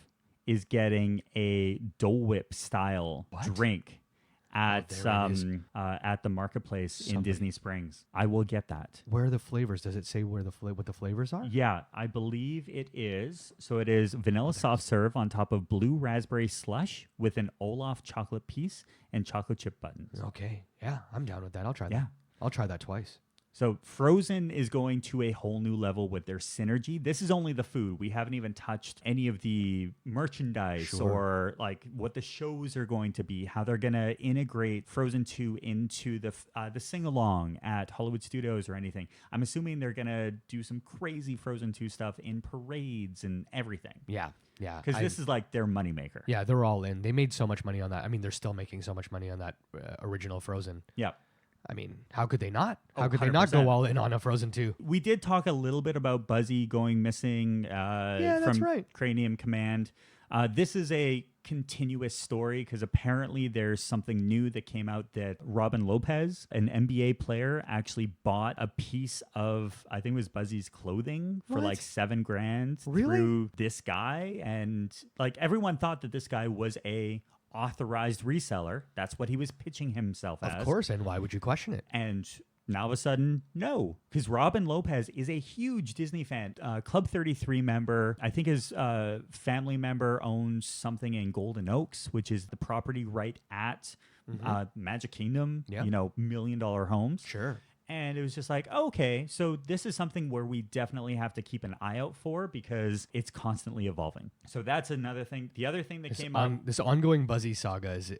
is getting a Dole Whip style drink at the marketplace in Disney Springs. I will get that. Where are the flavors? Does it say what the flavors are? Yeah, I believe it is. So it is vanilla soft serve on top of blue raspberry slush with an Olaf chocolate piece and chocolate chip buttons. Okay. Yeah, I'm down with that. I'll try that. Yeah. I'll try that twice. So Frozen is going to a whole new level with their synergy. This is only the food. We haven't even touched any of the merchandise or like what the shows are going to be, how they're going to integrate Frozen 2 into the sing-along at Hollywood Studios or anything. I'm assuming they're going to do some crazy Frozen 2 stuff in parades and everything. Yeah. Yeah. Because this is like their moneymaker. Yeah, they're all in. They made so much money on that. I mean, they're still making so much money on that original Frozen. Yeah. I mean, how could they not? How Oh, could they not go 100%. all in on a Frozen 2? We did talk a little bit about Buzzy going missing that's from right. Cranium Command. This is a continuous story because apparently there's something new that came out that Robin Lopez, an NBA player, actually bought a piece of, I think it was Buzzy's clothing for What? like $7,000 Really? through this guy. And like everyone thought that this guy was a authorized reseller. That's what he was pitching himself as. Of course, and why would you question it? And now all of a sudden, no, because Robin Lopez is a huge Disney fan, Club 33 member. I think his family member owns something in Golden Oaks, which is the property right at Magic Kingdom, Yeah. $1 million homes. Sure. And it was just like, okay, so this is something where we definitely have to keep an eye out for because it's constantly evolving. So that's another thing. The other thing that came up. This ongoing Buzzy saga is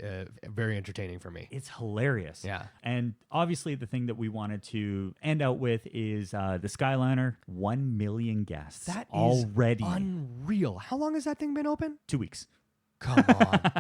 very entertaining for me. It's hilarious. Yeah. And obviously the thing that we wanted to end out with is the Skyliner, 1 million guests. That is already unreal. How long has that thing been open? 2 weeks. Come on.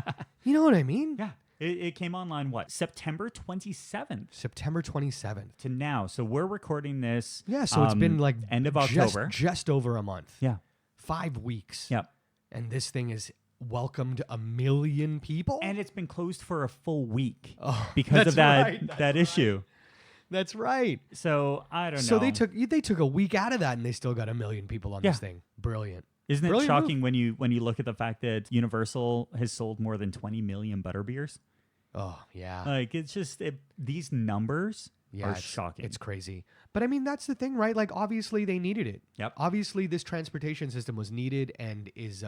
You know what I mean? Yeah. It came online, September 27th September 27th. to now. So we're recording this. Yeah, so it's been like end of October. Just over a month. Yeah. 5 weeks. Yep. And this thing has welcomed 1 million people? And it's been closed for a full week Oh, because of that right, that's that issue. That's right. So I don't know. So they took a week out of that and they still got 1 million people on this thing. Brilliant. Isn't it Brilliant shocking when you look at the fact that Universal has sold more than 20 million butterbeers? Oh, yeah. Like it's just these numbers are it's shocking. It's crazy. But I mean, that's the thing, right? Like obviously they needed it. Yep. Obviously this transportation system was needed and is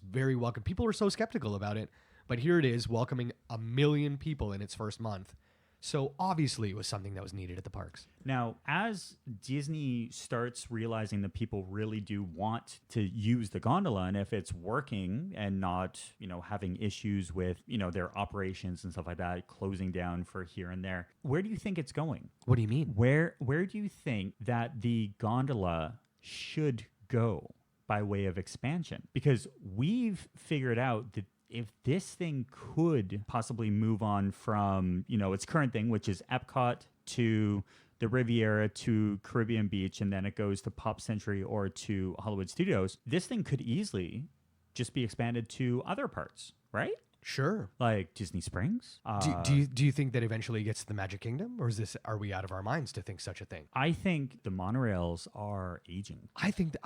very welcome. People were so skeptical about it, but here it is welcoming 1 million people in its first month. So obviously it was something that was needed at the parks. Now, as Disney starts realizing that people really do want to use the gondola, and if it's working and not, having issues with, their operations and stuff like that, closing down for here and there, where do you think it's going? What do you mean? Where do you think that the gondola should go by way of expansion? Because we've figured out that if this thing could possibly move on from, its current thing, which is Epcot to the Riviera to Caribbean Beach, and then it goes to Pop Century or to Hollywood Studios, this thing could easily just be expanded to other parts, right? Sure. Like Disney Springs. Do you think that eventually it gets to the Magic Kingdom, or are we out of our minds to think such a thing? I think the monorails are aging. I think that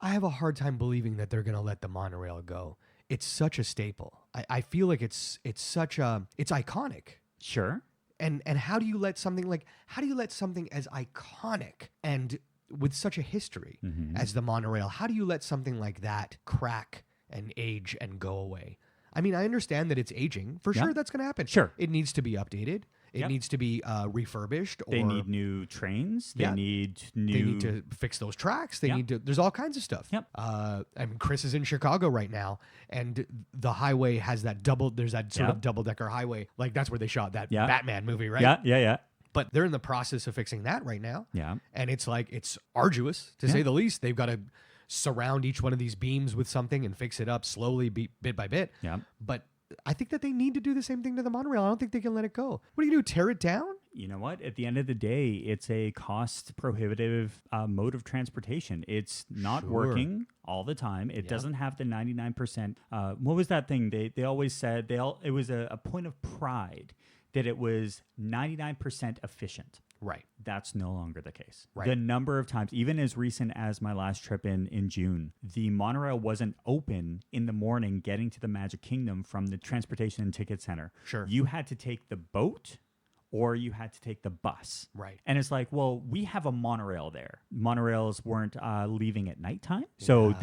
I have a hard time believing that they're going to let the monorail go. It's such a staple. I feel like it's iconic. Sure. And how do you let something as iconic and with such a history as the monorail, how do you let something like that crack and age and go away? I mean, I understand that it's aging. For sure that's going to happen. Sure. It needs to be updated. It needs to be refurbished. They need new trains. They need They need to fix those tracks. They need to. There's all kinds of stuff. Yep. I mean, Chris is in Chicago right now, and the highway has that double. There's that sort of double-decker highway. Like that's where they shot that Batman movie, right? Yeah. But they're in the process of fixing that right now. Yeah. And it's like, it's arduous to say the least. They've got to surround each one of these beams with something and fix it up slowly, bit by bit. Yeah. But I think that they need to do the same thing to the monorail. I don't think they can let it go. What do you do? Tear it down? You know what? At the end of the day, it's a cost prohibitive mode of transportation. It's not working all the time. It doesn't have the 99%. What was that thing? They always said it was a point of pride that it was 99% efficient. Right. That's no longer the case. Right. The number of times, even as recent as my last trip in June, the monorail wasn't open in the morning getting to the Magic Kingdom from the Transportation and Ticket Center. Sure. You had to take the boat or you had to take the bus. Right. And it's like, well, we have a monorail there. Monorails weren't leaving at nighttime. So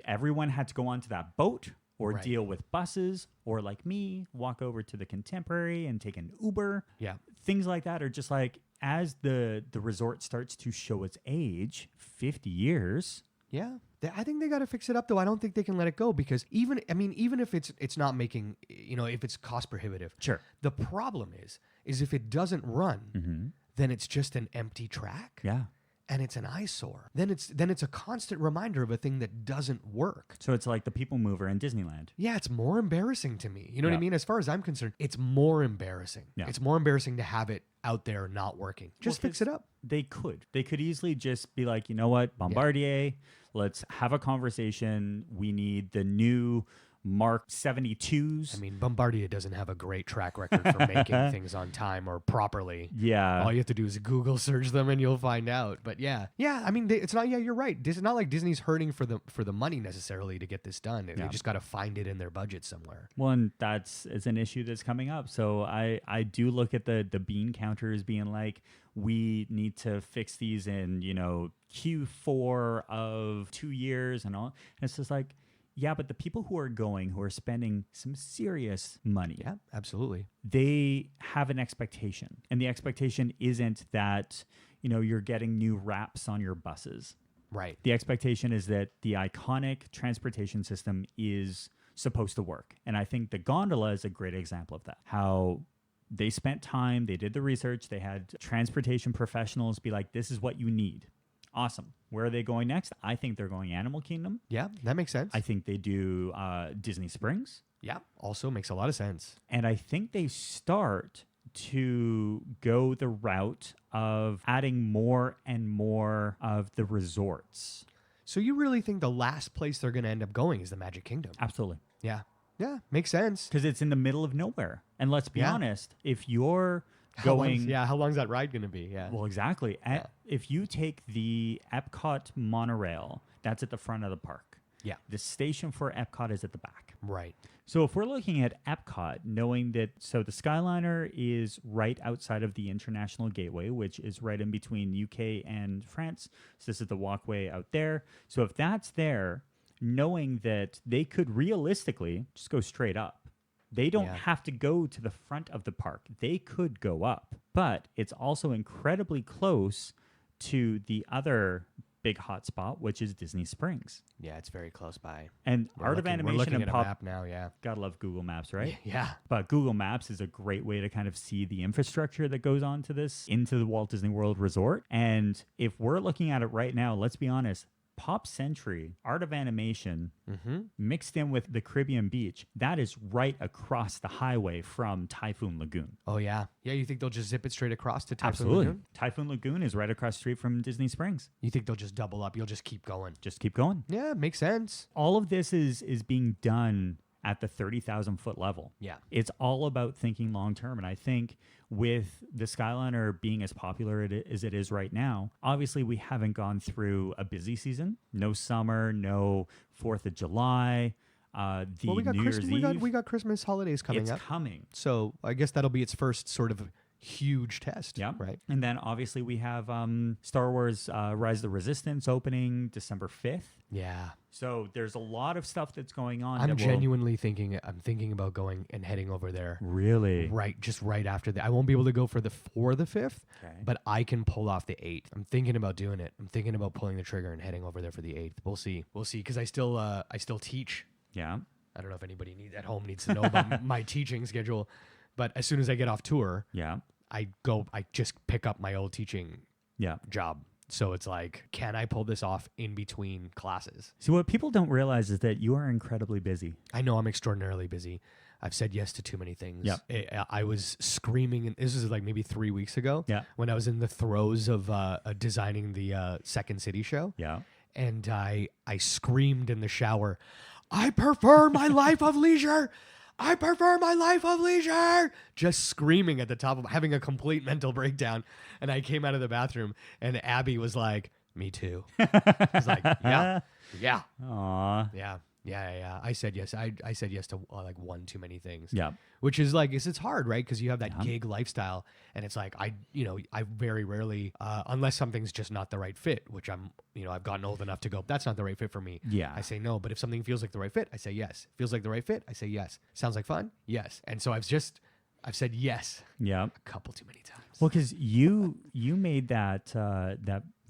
everyone had to go onto that boat or deal with buses, or like me, walk over to the Contemporary and take an Uber. Yeah. Things like that are just like, as the resort starts to show its age, 50 years. Yeah. I think they got to fix it up, though. I don't think they can let it go because even if it's not making, if it's cost prohibitive. Sure. The problem is if it doesn't run, then it's just an empty track. Yeah. And it's an eyesore. Then it's a constant reminder of a thing that doesn't work. So it's like the people mover in Disneyland. Yeah, it's more embarrassing to me. You know what I mean? As far as I'm concerned, it's more embarrassing. Yeah. It's more embarrassing to have it out there not working. Just fix it up. They could easily just be like, you know what, Bombardier, let's have a conversation. We need the new Mark 72s. I mean, Bombardier doesn't have a great track record for making things on time or properly. Yeah. All you have to do is Google search them and you'll find out. But yeah. I mean, it's not. Yeah, you're right. It's not like Disney's hurting for the money necessarily to get this done. They just got to find it in their budget somewhere. Well, and it's an issue that's coming up. So I do look at the bean counters being like, we need to fix these in Q4 of 2 years and all. And it's just like, yeah, but the people who are spending some serious money. Yeah, absolutely. They have an expectation. And the expectation isn't that, you're getting new wraps on your buses. Right. The expectation is that the iconic transportation system is supposed to work. And I think the gondola is a great example of that. How they spent time, they did the research, they had transportation professionals be like, this is what you need. Awesome. Where are they going next? I think they're going Animal Kingdom. Yeah, that makes sense. I think they do Disney Springs. Yeah, also makes a lot of sense. And I think they start to go the route of adding more and more of the resorts. So you really think the last place they're going to end up going is the Magic Kingdom? Absolutely. Yeah. Yeah, makes sense. Because it's in the middle of nowhere. And let's be honest, if you're how long's that ride going to be? Yeah. Well, exactly. If you take the Epcot monorail, that's at the front of the park. Yeah. The station for Epcot is at the back. Right. So if we're looking at Epcot, knowing that, so the Skyliner is right outside of the International Gateway, which is right in between UK and France. So this is the walkway out there. So if that's there, knowing that they could realistically just go straight up. They don't have to go to the front of the park. They could go up, but it's also incredibly close to the other big hotspot, which is Disney Springs. Yeah, it's very close by. And Art of Animation and Pop. Map now, yeah. Gotta love Google Maps, right? Yeah. But Google Maps is a great way to kind of see the infrastructure that goes on to this into the Walt Disney World Resort. And if we're looking at it right now, let's be honest. Pop Century, Art of Animation, mixed in with the Caribbean Beach, that is right across the highway from Typhoon Lagoon. Oh, yeah. Yeah, you think they'll just zip it straight across to Typhoon Absolutely. Lagoon? Typhoon Lagoon is right across the street from Disney Springs. You think they'll just double up? You'll just keep going? Just keep going. Yeah, makes sense. All of this is being done at the 30,000 foot level. Yeah. It's all about thinking long term. And I think with the Skyliner being as popular as it is right now, obviously we haven't gone through a busy season. No summer, no 4th of July. We got New Year's Eve. We got Christmas holidays coming up. It's coming. So I guess that'll be its first sort of huge test. Yeah. Right. And then obviously we have Star Wars Rise of the Resistance opening December 5th. Yeah. So there's a lot of stuff that's going on. I'm genuinely thinking about going and heading over there. Really? Right. Just right after that. I won't be able to go for the 5th, okay, but I can pull off the 8th. I'm thinking about doing it. I'm thinking about pulling the trigger and heading over there for the 8th. We'll see. Because I still teach. Yeah. I don't know if anybody at home needs to know about my teaching schedule, but as soon as I get off tour, yeah, I just pick up my old teaching job. So it's like, can I pull this off in between classes? So what people don't realize is that you are incredibly busy. I know I'm extraordinarily busy. I've said yes to too many things. I was screaming, and this was like maybe 3 weeks ago when I was in the throes of designing the Second City show. Yeah. And I screamed in the shower, I prefer my life of leisure. I prefer my life of leisure. Just screaming at the top of having a complete mental breakdown. And I came out of the bathroom and Abby was like, me too. I was like, yeah. Aww. Yeah. I said yes. I said yes to like one too many things. Yeah. Which is like, it's hard, right? Because you have that gig lifestyle, and it's like I very rarely, unless something's just not the right fit, which I've gotten old enough to go, that's not the right fit for me. Yeah. I say no. But if something feels like the right fit, I say yes. Feels like the right fit, I say yes. Sounds like fun, yes. And so I've said yes. Yeah. A couple too many times. Well, because you made that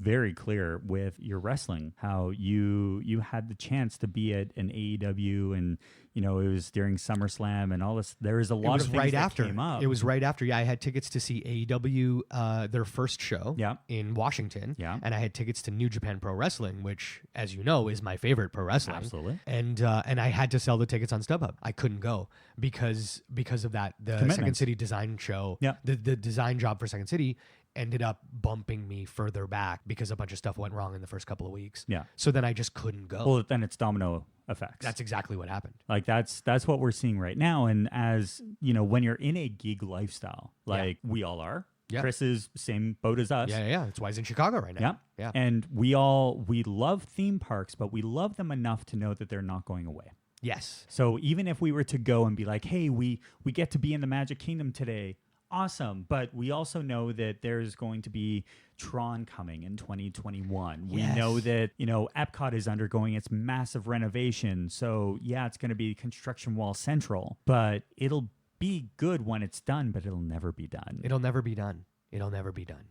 very clear with your wrestling, how you had the chance to be at an AEW, and it was during SummerSlam and all this. There was a lot of things that came up. It was right after. Yeah, I had tickets to see AEW, their first show in Washington. Yeah. And I had tickets to New Japan Pro Wrestling, which, as you know, is my favorite pro wrestling. Absolutely. And I had to sell the tickets on StubHub. I couldn't go because of that. The Second City design show, the design job for Second City ended up bumping me further back because a bunch of stuff went wrong in the first couple of weeks. Yeah. So then I just couldn't go. Well, then it's domino effects. That's exactly what happened. Like that's what we're seeing right now. And as when you're in a gig lifestyle, like we all are. Yeah. Chris is same boat as us. Yeah. That's why he's in Chicago right now. Yeah. And we love theme parks, but we love them enough to know that they're not going away. Yes. So even if we were to go and be like, hey, we get to be in the Magic Kingdom today, awesome. But we also know that there's going to be Tron coming in 2021. We know that, Epcot is undergoing its massive renovation. So yeah, it's going to be construction wall central, but it'll be good when it's done, but it'll never be done. It'll never be done.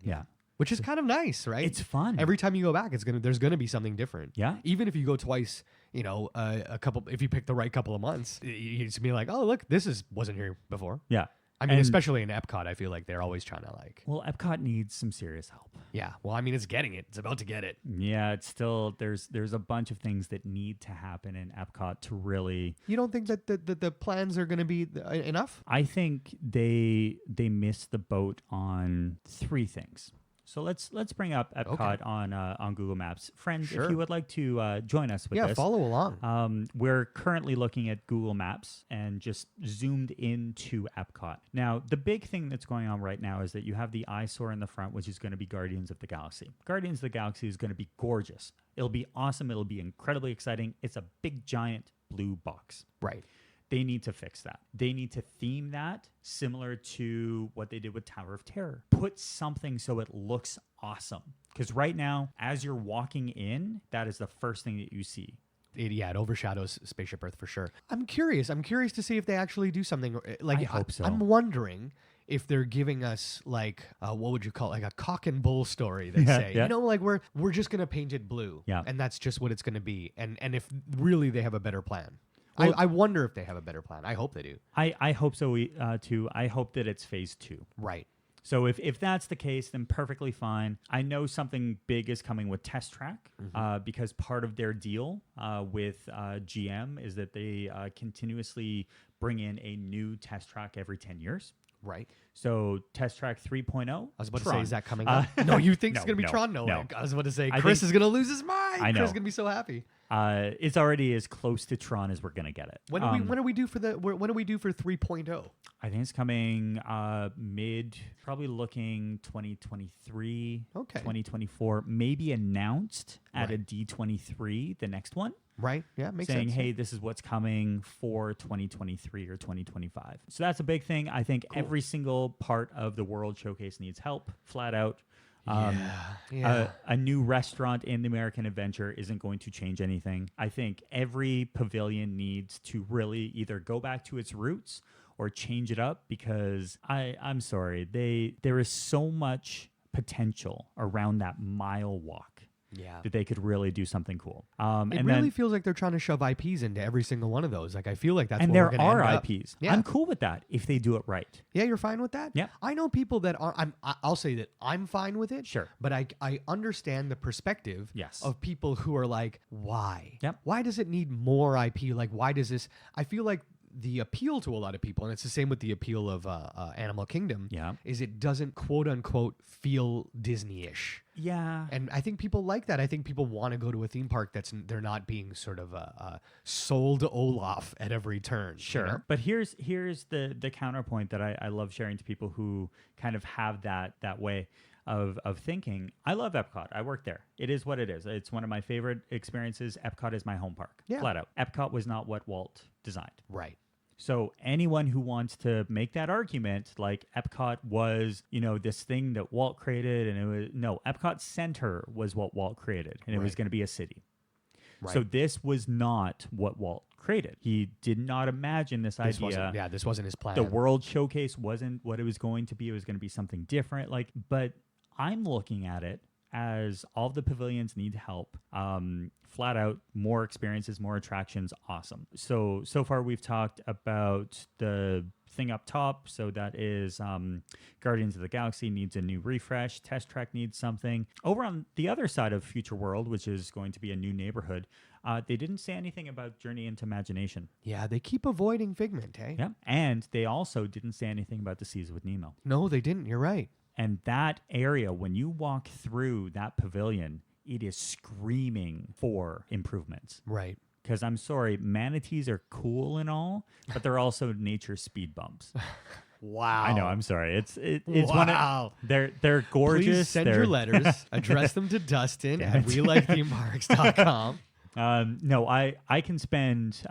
Yeah. Which is kind of nice, right? It's fun. Every time you go back, there's gonna be something different. Yeah. Even if you go twice, if you pick the right couple of months, it's be like, oh look, wasn't here before. Yeah. I mean, especially in Epcot, I feel like they're always trying to Well, Epcot needs some serious help. Yeah. Well, I mean, it's getting it. It's about to get it. Yeah, it's still there's a bunch of things that need to happen in Epcot to really. You don't think that the plans are going to be enough? I think they missed the boat on three things. So let's bring up Epcot on Google Maps. Friends, if you would like to join us with this. Follow along. We're currently looking at Google Maps and just zoomed into Epcot. Now, the big thing that's going on right now is that you have the eyesore in the front, which is going to be Guardians of the Galaxy. Guardians of the Galaxy is going to be gorgeous. It'll be awesome. It'll be incredibly exciting. It's a big, giant blue box. Right. They need to fix that. They need to theme that similar to what they did with Tower of Terror. Put something so it looks awesome. Because right now, as you're walking in, that is the first thing that you see. It overshadows Spaceship Earth for sure. I'm curious to see if they actually do something. Like, I hope so. I'm wondering if they're giving us like what would you call it? Like a cock and bull story, they say. Yeah. Like we're just gonna paint it blue. Yeah. And that's just what it's gonna be. And if really they have a better plan. Well, I wonder if they have a better plan. I hope they do. I hope so too. I hope that it's phase 2. Right. So if that's the case, then perfectly fine. I know something big is coming with Test Track because part of their deal with GM is that they continuously bring in a new Test Track every 10 years. Right. So Test Track 3.0. I was about Tron. to say, is that coming up? No, you think it's going to be Tron? No. No. I was about to say, Chris is going to lose his mind. I know. Chris is going to be so happy. It's already as close to Tron as we're going to get it. When are we due for 3.0? I think it's coming probably looking 2023, 2024, maybe announced at a D23, the next one. Right. Yeah, makes sense. Saying, hey, this is what's coming for 2023 or 2025. So that's a big thing. I think every single part of the World Showcase needs help, flat out. A new restaurant in the American Adventure isn't going to change anything. I think every pavilion needs to really either go back to its roots or change it up because I'm sorry, there is so much potential around that mile walk. that they could really do something cool. It and really then, feels like they're trying to shove IPs into every single one of those. Like I feel like that's and what there we're gonna are end up. IPs. Yeah. I'm cool with that if they do it right. Yeah, you're fine with that? Yeah. I know people that are I'll say that I'm fine with it. Sure. But I understand the perspective Yes. of people who are like, why? Yep. Why does it need more IP? Like why does this I feel like the appeal to a lot of people, and it's the same with the appeal of Animal Kingdom, is it doesn't quote unquote feel Disney-ish. Yeah. And I think people like that. I think people want to go to a theme park they're not being sort of sold Olaf at every turn. Sure. You know? But here's the counterpoint that I love sharing to people who kind of have that way of thinking. I love Epcot. I work there. It is what it is. It's one of my favorite experiences. Epcot is my home park. Yeah. Flat out. Epcot was not what Walt designed. Right. So anyone who wants to make that argument, like Epcot was, this thing that Walt created, and Epcot Center was what Walt created, and it was going to be a city. Right. So this was not what Walt created. He did not imagine this idea. This wasn't his plan. The World Showcase wasn't what it was going to be. It was going to be something different. But I'm looking at it as all the pavilions need help. Flat out, more experiences, more attractions, awesome. So far we've talked about the thing up top. So that is Guardians of the Galaxy needs a new refresh. Test Track needs something. Over on the other side of Future World, which is going to be a new neighborhood, they didn't say anything about Journey into Imagination. Yeah, they keep avoiding Figment, eh? Yeah, and they also didn't say anything about the Seas with Nemo. No, they didn't. You're right. And that area, when you walk through that pavilion, it is screaming for improvements. Right. Because I'm sorry, manatees are cool and all, but they're also nature speed bumps. Wow. I know. I'm sorry. It's wow. one of they're gorgeous. Please send your letters. Address them to Dustin at WeLikeThemeParks.com. No, I can spend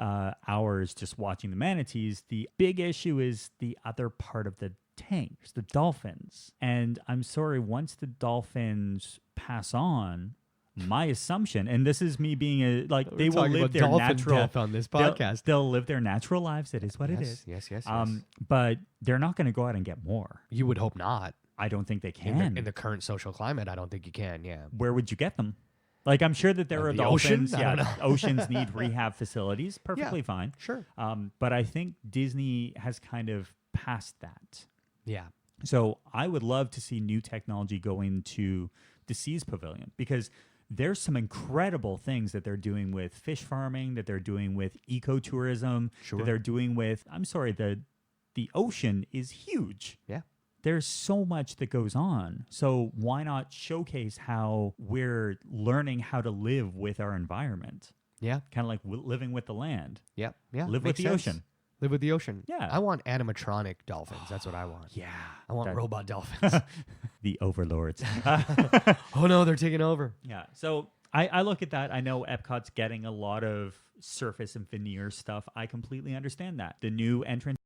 hours just watching the manatees. The big issue is the other part of the tanks, the dolphins. And I'm sorry, once the dolphins pass on, my assumption, and this is me being they will live their natural death on this podcast. They'll live their natural lives. It is what it is. Yes. But they're not going to go out and get more. You would hope not. I don't think they can. In the current social climate, I don't think you can. Yeah. Where would you get them? Like, I'm sure that there are the dolphins. ocean? I don't know. Oceans need rehab facilities. Perfectly fine. Sure. But I think Disney has kind of passed that. Yeah. So I would love to see new technology go into the Seas Pavilion, because there's some incredible things that they're doing with fish farming, that they're doing with ecotourism, that they're doing with, I'm sorry, the ocean is huge. Yeah. There's so much that goes on. So why not showcase how we're learning how to live with our environment? Yeah. Kind of like living with the land. Yeah. Yeah. Live with the ocean. Live with the ocean. Yeah. I want animatronic dolphins. That's what I want. Yeah. I want robot dolphins. The overlords. Oh, no, they're taking over. Yeah. So I look at that. I know Epcot's getting a lot of surface and veneer stuff. I completely understand that. The new entrance